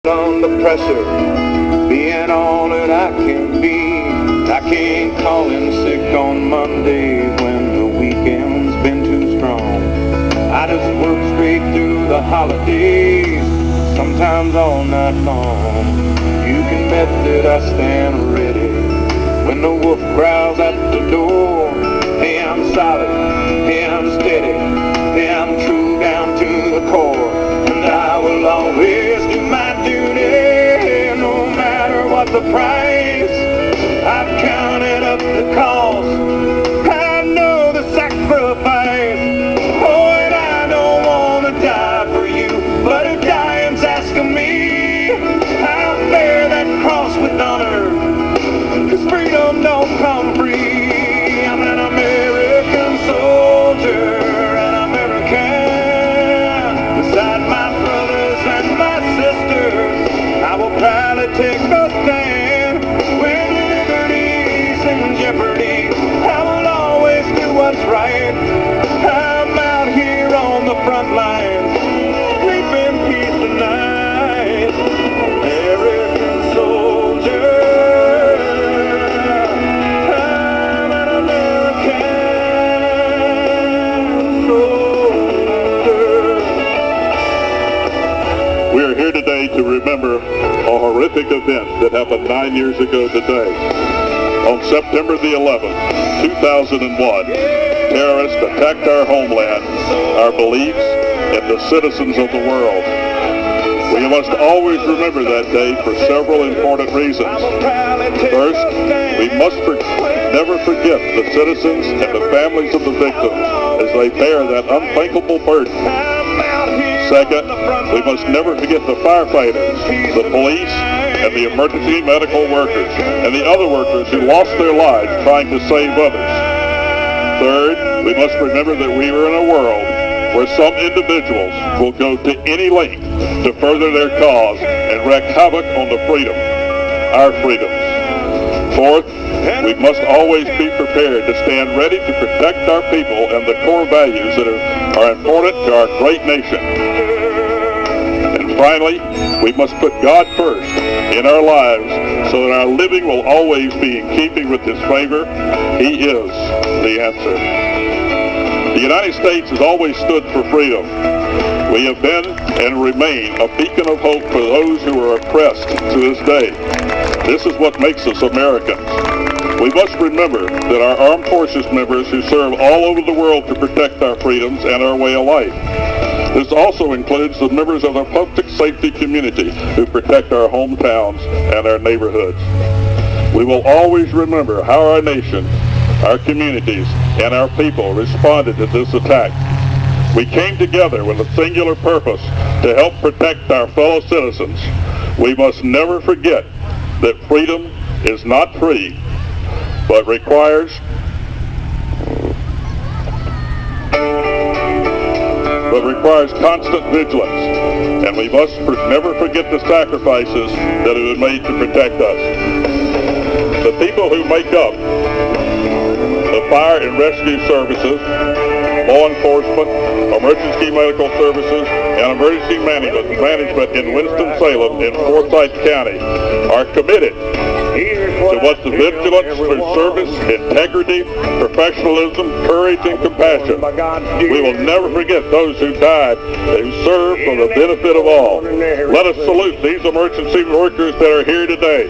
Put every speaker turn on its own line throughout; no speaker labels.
under pressure, being all that I can be. I can't call in sick on Mondays when the weekend's been too strong. I just work straight through the holidays, sometimes all night long. You can bet that I stand ready when the wolf growls at the door. Hey, I'm solid, hey, I'm steady, hey, I'm true down to the core. And I will always do my duty, no matter what the price. I've counted up the cost, I know the sacrifice. Oh, and I don't want to die for you, but if dying's asking me, I'll bear that cross with honor, 'cause freedom don't come free. I'm an American soldier, an American. Beside my brothers and my sisters, I will proudly take a stand. When liberty's in jeopardy, I will always do what's right. I'm out here on the front lines, sleep in peace tonight. American soldier, I'm an American soldier.
We are here today to remember a horrific event that happened 9 years ago today. On September the 11th, 2001, terrorists attacked our homeland, our beliefs, and the citizens of the world. We must always remember that day for several important reasons. First, we must never forget the citizens and the families of the victims as they bear that unthinkable burden. Second, we must never forget the firefighters, the police, and the emergency medical workers, and the other workers who lost their lives trying to save others. Third, we must remember that we are in a world where some individuals will go to any length to further their cause and wreak havoc on the freedom, our freedoms. Fourth, we must always be prepared to stand ready to protect our people and the core values that are important to our great nation. And finally, we must put God first in our lives so that our living will always be in keeping with His favor. He is the answer. The United States has always stood for freedom. We have been and remain a beacon of hope for those who are oppressed to this day. This is what makes us Americans. We must remember that our armed forces members who serve all over the world to protect our freedoms and our way of life. This also includes the members of our public safety community who protect our hometowns and our neighborhoods. We will always remember how our nation, our communities, and our people responded to this attack. We came together with a singular purpose to help protect our fellow citizens. We must never forget that freedom is not free, but requires constant vigilance, and we must never forget the sacrifices that have been made to protect us. The people who make up the fire and rescue services, law enforcement, emergency medical services, and emergency management in Winston-Salem in Forsyth County are committed to what the vigilance through service, integrity, professionalism, courage, and compassion. We will never forget those who died, who served for the benefit of all. Let us salute these emergency workers that are here today.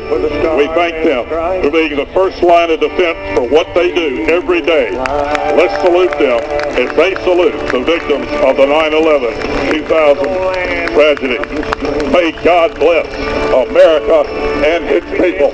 We thank them for being the first line of defense for what they do every day. Let's salute them as they salute the victims of the 9/11/2000 tragedy. May God bless America and its people.